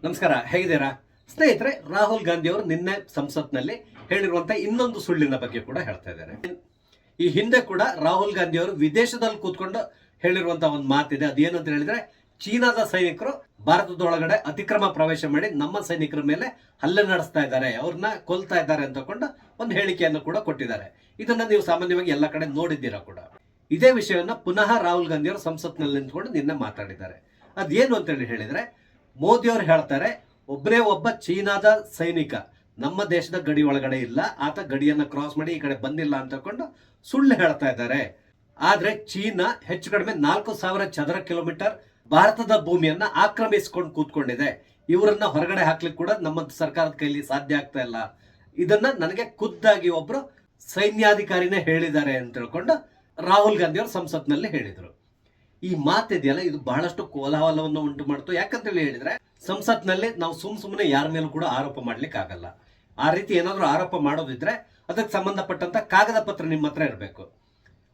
ನಮಸ್ಕಾರ, ಹೇಗಿದ್ದೀರಾ ಸ್ನೇಹಿತರೆ? ರಾಹುಲ್ ಗಾಂಧಿ ಅವರು ನಿನ್ನೆ ಸಂಸತ್ನಲ್ಲಿ ಹೇಳಿರುವಂತಹ ಇನ್ನೊಂದು ಸುಳ್ಳಿನ ಬಗ್ಗೆ ಕೂಡ ಹೇಳ್ತಾ ಇದ್ದಾರೆ. ಈ ಹಿಂದೆ ಕೂಡ ರಾಹುಲ್ ಗಾಂಧಿ ಅವರು ವಿದೇಶದಲ್ಲಿ ಕೂತ್ಕೊಂಡು ಹೇಳಿರುವಂತಹ ಒಂದು ಮಾತಿದೆ. ಅದೇನಂತ ಹೇಳಿದ್ರೆ, ಚೀನಾದ ಸೈನಿಕರು ಭಾರತದೊಳಗಡೆ ಅತಿಕ್ರಮ ಪ್ರವೇಶ ಮಾಡಿ ನಮ್ಮ ಸೈನಿಕರ ಮೇಲೆ ಹಲ್ಲೆ ನಡೆಸ್ತಾ ಇದ್ದಾರೆ, ಅವ್ರನ್ನ ಕೊಲ್ತಾ ಇದ್ದಾರೆ ಅಂತಕೊಂಡು ಒಂದು ಹೇಳಿಕೆಯನ್ನು ಕೂಡ ಕೊಟ್ಟಿದ್ದಾರೆ. ಇದನ್ನ ನೀವು ಸಾಮಾನ್ಯವಾಗಿ ಎಲ್ಲ ಕಡೆ ನೋಡಿದ್ದೀರಾ ಕೂಡ. ಇದೇ ವಿಷಯವನ್ನ ಪುನಃ ರಾಹುಲ್ ಗಾಂಧಿ ಅವರು ಸಂಸತ್ನಲ್ಲಿ ನಿಂತ್ಕೊಂಡು ನಿನ್ನೆ ಮಾತಾಡಿದ್ದಾರೆ. ಅದೇನು ಅಂತ ಹೇಳಿದ್ರೆ, ಮೋದಿ ಅವರು ಹೇಳ್ತಾರೆ, ಒಬ್ಬರೇ ಒಬ್ಬ ಚೀನಾದ ಸೈನಿಕ ನಮ್ಮ ದೇಶದ ಗಡಿ ಒಳಗಡೆ ಇಲ್ಲ, ಆತ ಗಡಿಯನ್ನ ಕ್ರಾಸ್ ಮಾಡಿ ಈ ಕಡೆ ಬಂದಿಲ್ಲ ಅಂತಕೊಂಡು ಸುಳ್ಳು ಹೇಳ್ತಾ ಇದ್ದಾರೆ. ಆದ್ರೆ ಚೀನಾ ಹೆಚ್ಚು ಕಡಿಮೆ 4,000 ಚದರ ಕಿಲೋಮೀಟರ್ ಭಾರತದ ಭೂಮಿಯನ್ನ ಆಕ್ರಮಿಸಿಕೊಂಡು ಕೂತ್ಕೊಂಡಿದೆ. ಇವರನ್ನ ಹೊರಗಡೆ ಹಾಕ್ಲಿಕ್ಕೆ ಕೂಡ ನಮ್ಮ ಸರ್ಕಾರದ ಕೈಲಿ ಸಾಧ್ಯ ಆಗ್ತಾ ಇಲ್ಲ. ಇದನ್ನ ನನಗೆ ಖುದ್ದಾಗಿ ಒಬ್ರು ಸೈನ್ಯಾಧಿಕಾರಿನೇ ಹೇಳಿದ್ದಾರೆ ಅಂತ ಹೇಳ್ಕೊಂಡು ರಾಹುಲ್ ಗಾಂಧಿ ಅವರು ಸಂಸತ್ನಲ್ಲಿ ಹೇಳಿದರು. ಈ ಮಾತಿದೆಯಲ್ಲ, ಇದು ಬಹಳಷ್ಟು ಕೋಲಾಹಲವನ್ನು ಉಂಟು ಮಾಡ್ತು. ಯಾಕಂತ ಹೇಳಿದ್ರೆ, ಸಂಸತ್ನಲ್ಲಿ ನಾವು ಸುಮ್ಮನೆ ಯಾರ ಮೇಲೂ ಕೂಡ ಆರೋಪ ಮಾಡ್ಲಿಕ್ಕೆ ಆಗಲ್ಲ. ಆ ರೀತಿ ಏನಾದ್ರೂ ಆರೋಪ ಮಾಡೋದಿದ್ರೆ ಅದಕ್ಕೆ ಸಂಬಂಧಪಟ್ಟಂತ ಕಾಗದ ಪತ್ರ ನಿಮ್ಮ ಹತ್ರ ಇರಬೇಕು.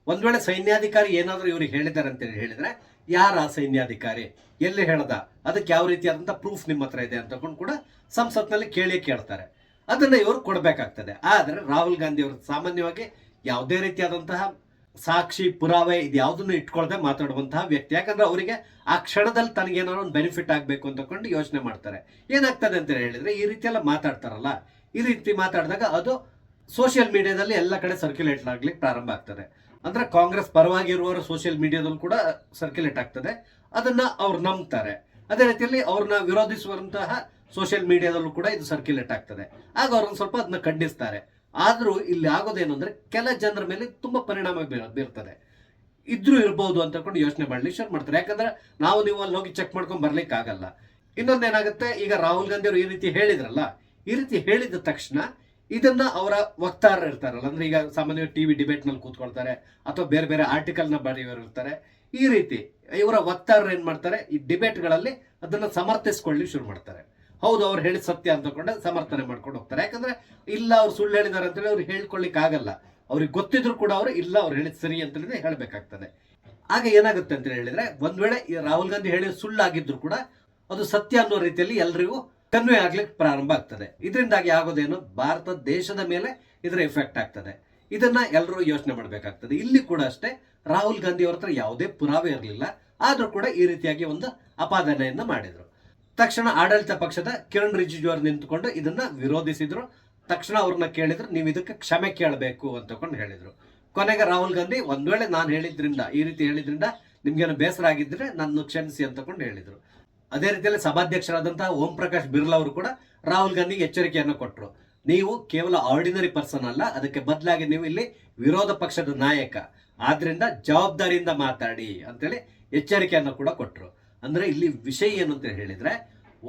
ಒಂದ್ ವೇಳೆ ಸೈನ್ಯಾಧಿಕಾರಿ ಏನಾದ್ರೂ ಇವ್ರಿಗೆ ಹೇಳಿದ್ದಾರೆ ಅಂತ ಹೇಳಿದ್ರೆ, ಯಾರ ಆ ಸೈನ್ಯಾಧಿಕಾರಿ, ಎಲ್ಲಿ ಹೇಳ್ದ, ಅದಕ್ಕೆ ಯಾವ ರೀತಿಯಾದಂತ ಪ್ರೂಫ್ ನಿಮ್ಮ ಹತ್ರ ಇದೆ ಅಂತಕೊಂಡು ಕೂಡ ಸಂಸತ್ನಲ್ಲಿ ಕೇಳ್ತಾರೆ. ಅದನ್ನ ಇವರು ಕೊಡಬೇಕಾಗ್ತದೆ. ಆದ್ರೆ ರಾಹುಲ್ ಗಾಂಧಿ ಅವರು ಸಾಮಾನ್ಯವಾಗಿ ಯಾವುದೇ ರೀತಿಯಾದಂತಹ ಸಾಕ್ಷಿ ಪುರಾವೆ ಇದ್ಯಾವುದನ್ನು ಇಟ್ಕೊಳ್ದೆ ಮಾತಾಡುವಂತಹ ವ್ಯಕ್ತಿ. ಯಾಕಂದ್ರೆ ಅವರಿಗೆ ಆ ಕ್ಷಣದಲ್ಲಿ ತನಗೇನಾದ್ರು ಒಂದು ಬೆನಿಫಿಟ್ ಆಗಬೇಕು ಅಂತಕೊಂಡು ಯೋಚನೆ ಮಾಡ್ತಾರೆ. ಏನಾಗ್ತದೆ ಅಂತ ಹೇಳಿದ್ರೆ, ಈ ರೀತಿ ಎಲ್ಲ ಮಾತಾಡ್ತಾರಲ್ಲ, ಈ ರೀತಿ ಮಾತಾಡಿದಾಗ ಅದು ಸೋಷಿಯಲ್ ಮೀಡಿಯಾದಲ್ಲಿ ಎಲ್ಲ ಕಡೆ ಸರ್ಕ್ಯುಲೇಟ್ ಆಗ್ಲಿಕ್ಕೆ ಪ್ರಾರಂಭ ಆಗ್ತದೆ. ಅಂದ್ರೆ ಕಾಂಗ್ರೆಸ್ ಪರವಾಗಿರುವವರು ಸೋಷಿಯಲ್ ಮೀಡಿಯಾದಲ್ಲಿ ಕೂಡ ಸರ್ಕ್ಯುಲೇಟ್ ಆಗ್ತದೆ. ಅದನ್ನ ಅವ್ರು ನಂಬ್ತಾರೆ. ಅದೇ ರೀತಿಯಲ್ಲಿ ಅವ್ರನ್ನ ವಿರೋಧಿಸುವಂತಹ ಸೋಷಿಯಲ್ ಮೀಡಿಯಾದಲ್ಲೂ ಕೂಡ ಇದು ಸರ್ಕ್ಯುಲೇಟ್ ಆಗ್ತದೆ. ಆಗ ಅವ್ರನ್ನ ಸ್ವಲ್ಪ ಅದನ್ನ ಖಂಡಿಸ್ತಾರೆ. ಆದ್ರೂ ಇಲ್ಲಿ ಆಗೋದೇನು ಅಂದ್ರೆ, ಕೆಲ ಜನರ ಮೇಲೆ ತುಂಬಾ ಪರಿಣಾಮ ಬೀರ್ತದೆ. ಇದ್ರೂ ಇರ್ಬೋದು ಅಂತಕೊಂಡು ಯೋಚನೆ ಮಾಡ್ಲಿಕ್ಕೆ ಶುರು ಮಾಡ್ತಾರೆ. ಯಾಕಂದ್ರೆ ನೀವು ಅಲ್ಲಿ ಹೋಗಿ ಚೆಕ್ ಮಾಡ್ಕೊಂಡ್ ಬರ್ಲಿಕ್ಕೆ ಆಗಲ್ಲ. ಇನ್ನೊಂದೇನಾಗುತ್ತೆ, ಈಗ ರಾಹುಲ್ ಗಾಂಧಿ ಅವರು ಈ ರೀತಿ ಹೇಳಿದ್ರಲ್ಲ, ಈ ರೀತಿ ಹೇಳಿದ ತಕ್ಷಣ ಇದನ್ನ ಅವರ ವಕ್ತಾರರು ಇರ್ತಾರಲ್ಲ, ಅಂದ್ರೆ ಈಗ ಸಾಮಾನ್ಯವಾಗಿ ಟಿವಿ ಡಿಬೇಟ್ ನಲ್ಲಿ ಕೂತ್ಕೊಳ್ತಾರೆ ಅಥವಾ ಬೇರೆ ಬೇರೆ ಆರ್ಟಿಕಲ್ ನ ಬರೆಯೋರು ಇರ್ತಾರೆ. ಈ ರೀತಿ ಇವರ ವಕ್ತಾರರು ಏನ್ ಮಾಡ್ತಾರೆ, ಈ ಡಿಬೇಟ್ ಗಳಲ್ಲಿ ಅದನ್ನ ಸಮರ್ಥಿಸ್ಕೊಳ್ಳಿ ಶುರು ಮಾಡ್ತಾರೆ. ಹೌದು, ಅವ್ರು ಹೇಳಿದ ಸತ್ಯ ಅಂತಕೊಂಡೆ ಸಮರ್ಥನೆ ಮಾಡ್ಕೊಂಡು ಹೋಗ್ತಾರೆ. ಯಾಕಂದ್ರೆ ಇಲ್ಲ, ಅವ್ರು ಸುಳ್ಳು ಹೇಳಿದಾರೆ ಅಂತೇಳಿ ಅವ್ರು ಹೇಳ್ಕೊಳ್ಳಿಕ್ ಆಗಲ್ಲ. ಅವ್ರಿಗೆ ಗೊತ್ತಿದ್ರು ಕೂಡ ಅವರು ಇಲ್ಲ, ಅವ್ರು ಹೇಳಿದ್ ಸರಿ ಅಂತೇಳಿ ಹೇಳ್ಬೇಕಾಗ್ತದೆ. ಆಗ ಏನಾಗುತ್ತೆ ಅಂತ ಹೇಳಿದ್ರೆ, ಒಂದ್ ವೇಳೆ ಈ ರಾಹುಲ್ ಗಾಂಧಿ ಹೇಳಿದ ಸುಳ್ಳಾಗಿದ್ರು ಕೂಡ ಅದು ಸತ್ಯ ಅನ್ನೋ ರೀತಿಯಲ್ಲಿ ಎಲ್ರಿಗೂ ಕನ್ವೆ ಆಗ್ಲಿಕ್ಕೆ ಪ್ರಾರಂಭ ಆಗ್ತದೆ. ಇದರಿಂದಾಗಿ ಆಗೋದೇನು, ಭಾರತ ದೇಶದ ಮೇಲೆ ಇದರ ಎಫೆಕ್ಟ್ ಆಗ್ತದೆ. ಇದನ್ನ ಎಲ್ಲರೂ ಯೋಚನೆ ಮಾಡ್ಬೇಕಾಗ್ತದೆ. ಇಲ್ಲಿ ಕೂಡ ಅಷ್ಟೇ, ರಾಹುಲ್ ಗಾಂಧಿ ಅವ್ರ ಹತ್ರ ಯಾವುದೇ ಪುರಾವೆ ಇರಲಿಲ್ಲ, ಆದ್ರೂ ಕೂಡ ಈ ರೀತಿಯಾಗಿ ಒಂದು ಅಪಾದನೆಯನ್ನ ಮಾಡಿದ್ರು. ತಕ್ಷಣ ಆಡಳಿತ ಪಕ್ಷದ ಕಿರಣ್ ರಿಜಿಜು ಅವರು ನಿಂತುಕೊಂಡು ಇದನ್ನ ವಿರೋಧಿಸಿದ್ರು. ತಕ್ಷಣ ಅವ್ರನ್ನ ಕೇಳಿದ್ರು, ನೀವು ಇದಕ್ಕೆ ಕ್ಷಮೆ ಕೇಳಬೇಕು ಅಂತಕೊಂಡು ಹೇಳಿದ್ರು. ಕೊನೆಗೆ ರಾಹುಲ್ ಗಾಂಧಿ, ಒಂದ್ ವೇಳೆ ನಾನು ಹೇಳಿದ್ರಿಂದ, ಈ ರೀತಿ ಹೇಳಿದ್ರಿಂದ ನಿಮ್ಗೇನು ಬೇಸರ ಆಗಿದ್ರೆ ನನ್ನ ಕ್ಷಮಿಸಿ ಅಂತಕೊಂಡು ಹೇಳಿದ್ರು. ಅದೇ ರೀತಿಯಲ್ಲಿ ಸಭಾಧ್ಯಕ್ಷರಾದಂತಹ ಓಂ ಪ್ರಕಾಶ್ ಬಿರ್ಲಾ ಅವರು ಕೂಡ ರಾಹುಲ್ ಗಾಂಧಿಗೆ ಎಚ್ಚರಿಕೆಯನ್ನು ಕೊಟ್ಟರು. ನೀವು ಕೇವಲ ಆರ್ಡಿನರಿ ಪರ್ಸನ್ ಅಲ್ಲ, ಅದಕ್ಕೆ ಬದಲಾಗಿ ನೀವು ಇಲ್ಲಿ ವಿರೋಧ ಪಕ್ಷದ ನಾಯಕ, ಆದ್ರಿಂದ ಜವಾಬ್ದಾರಿಯಿಂದ ಮಾತಾಡಿ ಅಂತೇಳಿ ಎಚ್ಚರಿಕೆಯನ್ನು ಕೂಡ ಕೊಟ್ಟರು. ಅಂದ್ರೆ ಇಲ್ಲಿ ವಿಷಯ ಏನು ಅಂತ ಹೇಳಿದ್ರೆ,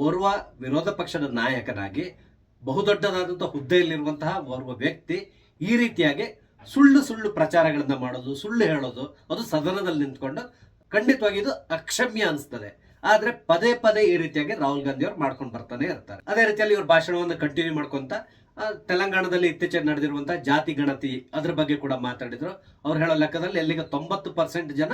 ಓರ್ವ ವಿರೋಧ ಪಕ್ಷದ ನಾಯಕನಾಗಿ ಬಹುದೊಡ್ಡದಾದಂತಹ ಹುದ್ದೆಯಲ್ಲಿರುವಂತಹ ಓರ್ವ ವ್ಯಕ್ತಿ ಈ ರೀತಿಯಾಗಿ ಸುಳ್ಳು ಪ್ರಚಾರಗಳನ್ನ ಮಾಡೋದು, ಸುಳ್ಳು ಹೇಳೋದು, ಅದು ಸದನದಲ್ಲಿ ನಿಂತ್ಕೊಂಡು ಖಂಡಿತವಾಗಿ ಇದು ಅಕ್ಷಮ್ಯ ಅನಿಸ್ತದೆ. ಆದ್ರೆ ಪದೇ ಪದೇ ಈ ರೀತಿಯಾಗಿ ರಾಹುಲ್ ಗಾಂಧಿ ಅವರು ಮಾಡ್ಕೊಂಡು ಬರ್ತಾನೆ ಇರ್ತಾರೆ. ಅದೇ ರೀತಿಯಲ್ಲಿ ಇವ್ರ ಭಾಷಣವನ್ನು ಕಂಟಿನ್ಯೂ ಮಾಡ್ಕೊಂತ ತೆಲಂಗಾಣದಲ್ಲಿ ಇತ್ತೀಚೆಗೆ ನಡೆದಿರುವಂತಹ ಜಾತಿ ಗಣತಿ ಅದ್ರ ಬಗ್ಗೆ ಕೂಡ ಮಾತಾಡಿದ್ರು. ಅವ್ರು ಹೇಳೋ ಲೆಕ್ಕದಲ್ಲಿ ಎಲ್ಲಿಗೆ 90% ಜನ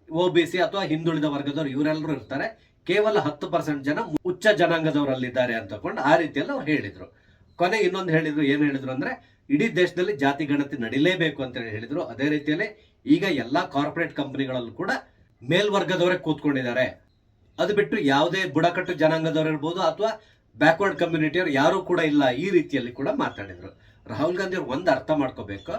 OBC ಅಥವಾ ಹಿಂದುಳಿದ ವರ್ಗದವರು ಇವರೆಲ್ಲರೂ ಇರ್ತಾರೆ, ಕೇವಲ 10% ಜನ ಉಚ್ಚ ಜನಾಂಗದವರಲ್ಲಿದ್ದಾರೆ ಅಂತಕೊಂಡು ಆ ರೀತಿಯಲ್ಲಿ ಅವ್ರು ಹೇಳಿದ್ರು. ಕೊನೆ ಇನ್ನೊಂದು ಹೇಳಿದ್ರು, ಏನ್ ಹೇಳಿದ್ರು ಅಂದ್ರೆ, ಇಡೀ ದೇಶದಲ್ಲಿ ಜಾತಿ ಗಣತಿ ನಡಿಲೇಬೇಕು ಅಂತ ಹೇಳಿದ್ರು. ಅದೇ ರೀತಿಯಲ್ಲಿ ಈಗ ಎಲ್ಲಾ ಕಾರ್ಪೊರೇಟ್ ಕಂಪನಿಗಳಲ್ಲೂ ಕೂಡ ಮೇಲ್ವರ್ಗದವರೇ ಕೂತ್ಕೊಂಡಿದ್ದಾರೆ. ಅದು ಬಿಟ್ಟು ಯಾವುದೇ ಬುಡಕಟ್ಟು ಜನಾಂಗದವರು ಇರ್ಬೋದು ಅಥವಾ ಬ್ಯಾಕ್ವರ್ಡ್ ಕಮ್ಯುನಿಟಿಯವರು ಯಾರು ಕೂಡ ಇಲ್ಲ, ಈ ರೀತಿಯಲ್ಲಿ ಕೂಡ ಮಾತಾಡಿದ್ರು. ರಾಹುಲ್ ಗಾಂಧಿ ಅವ್ರು ಒಂದು ಅರ್ಥ ಮಾಡ್ಕೋಬೇಕು,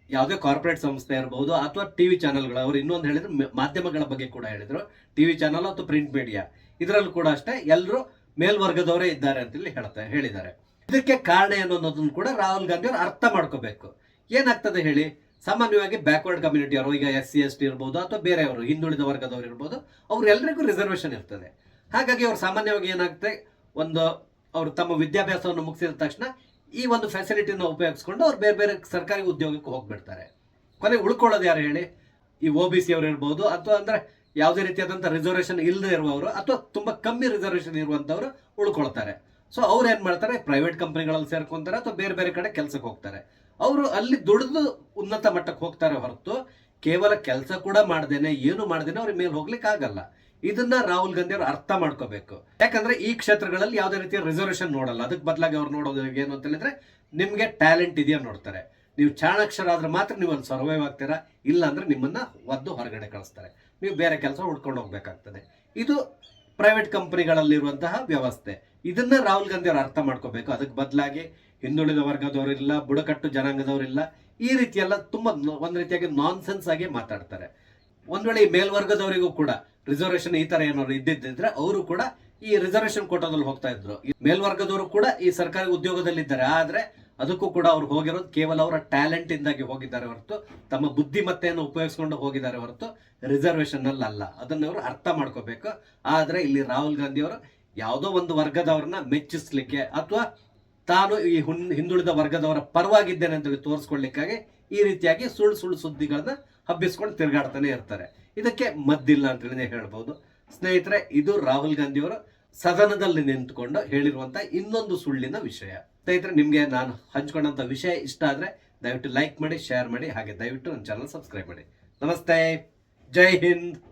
ಯಾವುದೇ ಕಾರ್ಪೊರೇಟ್ ಸಂಸ್ಥೆ ಇರಬಹುದು ಅಥವಾ ಟಿವಿ ಚಾನೆಲ್ಗಳು, ಅವ್ರು ಇನ್ನೊಂದು ಹೇಳಿದ್ರು, ಮಾಧ್ಯಮಗಳ ಬಗ್ಗೆ ಕೂಡ ಹೇಳಿದ್ರು, ಟಿವಿ ಚಾನಲ್ ಅಥವಾ ಪ್ರಿಂಟ್ ಮೀಡಿಯಾ ಇದರಲ್ಲೂ ಕೂಡ ಅಷ್ಟೇ ಎಲ್ಲರೂ ಮೇಲ್ವರ್ಗದವರೇ ಇದ್ದಾರೆ ಅಂತೇಳಿ ಹೇಳಿದ್ದಾರೆ. ಇದಕ್ಕೆ ಕಾರಣ ಏನು ಅನ್ನೋದನ್ನು ಕೂಡ ರಾಹುಲ್ ಗಾಂಧಿ ಅವರು ಅರ್ಥ ಮಾಡ್ಕೋಬೇಕು. ಏನಾಗ್ತದೆ ಹೇಳಿ, ಸಾಮಾನ್ಯವಾಗಿ ಬ್ಯಾಕ್ವರ್ಡ್ ಕಮ್ಯುನಿಟಿ ಅವರು, ಈಗ SC ST ಇರ್ಬೋದು ಅಥವಾ ಬೇರೆಯವರು ಹಿಂದುಳಿದ ವರ್ಗದವರು ಇರ್ಬೋದು, ಅವ್ರೆಲ್ಲರಿಗೂ ರಿಸರ್ವೇಶನ್ ಇರ್ತದೆ. ಹಾಗಾಗಿ ಅವ್ರು ಸಾಮಾನ್ಯವಾಗಿ ಏನಾಗುತ್ತೆ, ಅವರು ತಮ್ಮ ವಿದ್ಯಾಭ್ಯಾಸವನ್ನು ಮುಗಿಸಿದ ತಕ್ಷಣ ಈ ಒಂದು ಫೆಸಿಲಿಟಿನ ಉಪಯೋಗಿಸ್ಕೊಂಡು ಅವ್ರು ಬೇರೆ ಬೇರೆ ಸರ್ಕಾರಿ ಉದ್ಯೋಗಕ್ಕೆ ಹೋಗ್ಬಿಡ್ತಾರೆ. ಕೊನೆ ಉಳ್ಕೊಳ್ಳೋದು ಯಾರು ಹೇಳಿ, ಈ OBC ಅವರು ಇರ್ಬೋದು ಅಥವಾ ಅಂದ್ರೆ ಯಾವುದೇ ರೀತಿಯಾದಂಥ ರಿಸರ್ವೇಶನ್ ಇಲ್ಲದೆ ಇರುವವರು ಅಥವಾ ತುಂಬಾ ಕಮ್ಮಿ ರಿಸರ್ವೇಶನ್ ಇರುವಂತವ್ರು ಉಳ್ಕೊಳ್ತಾರೆ. ಸೊ ಅವ್ರು ಏನ್ ಮಾಡ್ತಾರೆ, ಪ್ರೈವೇಟ್ ಕಂಪನಿಗಳಲ್ಲಿ ಸೇರ್ಕೊಂತಾರೆ ಅಥವಾ ಬೇರೆ ಬೇರೆ ಕಡೆ ಕೆಲ್ಸಕ್ಕೆ ಹೋಗ್ತಾರೆ. ಅವರು ಅಲ್ಲಿ ದುಡಿದು ಉನ್ನತ ಮಟ್ಟಕ್ಕೆ ಹೋಗ್ತಾರೆ ಹೊರತು ಕೇವಲ ಕೆಲಸ ಕೂಡ ಮಾಡ್ದೇನೆ, ಏನು ಮಾಡ್ದೇನೆ ಅವ್ರಿಗೆ ಮೇಲೆ ಹೋಗ್ಲಿಕ್ಕೆ ಆಗಲ್ಲ. ಇದನ್ನ ರಾಹುಲ್ ಗಾಂಧಿ ಅವರು ಅರ್ಥ ಮಾಡ್ಕೋಬೇಕು. ಯಾಕಂದ್ರೆ ಈ ಕ್ಷೇತ್ರಗಳಲ್ಲಿ ಯಾವುದೇ ರೀತಿಯ ರಿಸರ್ವೇಶನ್ ನೋಡಲ್ಲ. ಅದಕ್ಕೆ ಬದಲಾಗಿ ಅವ್ರು ನೋಡೋದು ಏನು ಅಂತ ಹೇಳಿದ್ರೆ, ನಿಮ್ಗೆ ಟ್ಯಾಲೆಂಟ್ ಇದೆಯಾ ನೋಡ್ತಾರೆ. ನೀವು ಚಾಣಾಕ್ಷರ ಆದ್ರೆ ಮಾತ್ರ ನೀವು ಅಲ್ಲಿ ಸರ್ವೈವ್ ಆಗ್ತೀರಾ, ಇಲ್ಲ ಅಂದ್ರೆ ನಿಮ್ಮನ್ನ ಒದ್ದು ಹೊರಗಡೆ ಕಳಿಸ್ತಾರೆ, ನೀವು ಬೇರೆ ಕೆಲಸ ಹುಡ್ಕೊಂಡು ಹೋಗ್ಬೇಕಾಗ್ತದೆ. ಇದು ಪ್ರೈವೇಟ್ ಕಂಪನಿಗಳಲ್ಲಿರುವಂತಹ ವ್ಯವಸ್ಥೆ. ಇದನ್ನ ರಾಹುಲ್ ಗಾಂಧಿ ಅವರು ಅರ್ಥ ಮಾಡ್ಕೋಬೇಕು. ಅದಕ್ಕೆ ಬದಲಾಗಿ ಹಿಂದುಳಿದ ವರ್ಗದವರಿಲ್ಲ, ಬುಡಕಟ್ಟು ಜನಾಂಗದವರಿಲ್ಲ, ಈ ರೀತಿ ಎಲ್ಲ ತುಂಬಾ ಒಂದ್ ರೀತಿಯಾಗಿ ನಾನ್ಸೆನ್ಸ್ ಆಗಿ ಮಾತಾಡ್ತಾರೆ. ಒಂದ್ ವೇಳೆ ಈ ಮೇಲ್ವರ್ಗದವರಿಗೂ ಕೂಡ ರಿಸರ್ವೇಶನ್ ಈ ತರ ಏನಾದ್ರು ಇದ್ದಿದ್ರೆ ಅವರು ಕೂಡ ಈ ರಿಸರ್ವೇಶನ್ ಕೋಟಾದಲ್ಲಿ ಹೋಗ್ತಾ ಇದ್ರು. ಮೇಲ್ವರ್ಗದವರು ಕೂಡ ಈ ಸರ್ಕಾರಿ ಉದ್ಯೋಗದಲ್ಲಿದ್ದಾರೆ, ಆದ್ರೆ ಅದಕ್ಕೂ ಕೂಡ ಅವ್ರು ಹೋಗಿರೋದು ಕೇವಲ ಅವರ ಟ್ಯಾಲೆಂಟ್ ಇಂದಾಗಿ ಹೋಗಿದ್ದಾರೆ ಹೊರತು, ತಮ್ಮ ಬುದ್ಧಿಮತ್ತೆಯನ್ನು ಉಪಯೋಗಿಸ್ಕೊಂಡು ಹೋಗಿದ್ದಾರೆ ಹೊರತು ರಿಸರ್ವೇಶನ್ ಅಲ್ಲಿ ಅಲ್ಲ. ಅದನ್ನ ಅವರು ಅರ್ಥ ಮಾಡ್ಕೋಬೇಕು. ಆದ್ರೆ ಇಲ್ಲಿ ರಾಹುಲ್ ಗಾಂಧಿ ಅವರು ಯಾವುದೋ ಒಂದು ವರ್ಗದವರನ್ನ ಮೆಚ್ಚಿಸ್ಲಿಕ್ಕೆ ಅಥವಾ ತಾನು ಈ ಹಿಂದುಳಿದ ವರ್ಗದವರ ಪರವಾಗಿದ್ದೇನೆ ಅಂತೇಳಿ ತೋರಿಸ್ಕೊಳ್ಳಿಕ್ಕಾಗಿ ಈ ರೀತಿಯಾಗಿ ಸುಳ್ಳು ಸುಳ್ಳು ಸುದ್ದಿಗಳನ್ನ ಹಬ್ಬಿಸ್ಕೊಂಡು ತಿರುಗಾಡ್ತಾನೆ ಇರ್ತಾರೆ. ಇದಕ್ಕೆ ಮದ್ದಿಲ್ಲ ಅಂತೇಳಿ ಹೇಳ್ಬೋದು. ಸ್ನೇಹಿತರೆ, ಇದು ರಾಹುಲ್ ಗಾಂಧಿ ಅವರು ಸದನದಲ್ಲಿ ನಿಂತುಕೊಂಡು ಹೇಳಿರುವಂತ ಇನ್ನೊಂದು ಸುಳ್ಳಿನ ವಿಷಯ. ಸ್ನೇಹಿತರೆ, ನಿಮ್ಗೆ ನಾನು ಹಂಚ್ಕೊಂಡಂತ ವಿಷಯ ಇಷ್ಟ ಆದ್ರೆ ದಯವಿಟ್ಟು ಲೈಕ್ ಮಾಡಿ, ಶೇರ್ ಮಾಡಿ, ಹಾಗೆ ದಯವಿಟ್ಟು ನನ್ನ ಚಾನಲ್ ಸಬ್ಸ್ಕ್ರೈಬ್ ಮಾಡಿ. ನಮಸ್ತೆ, ಜೈ ಹಿಂದ್.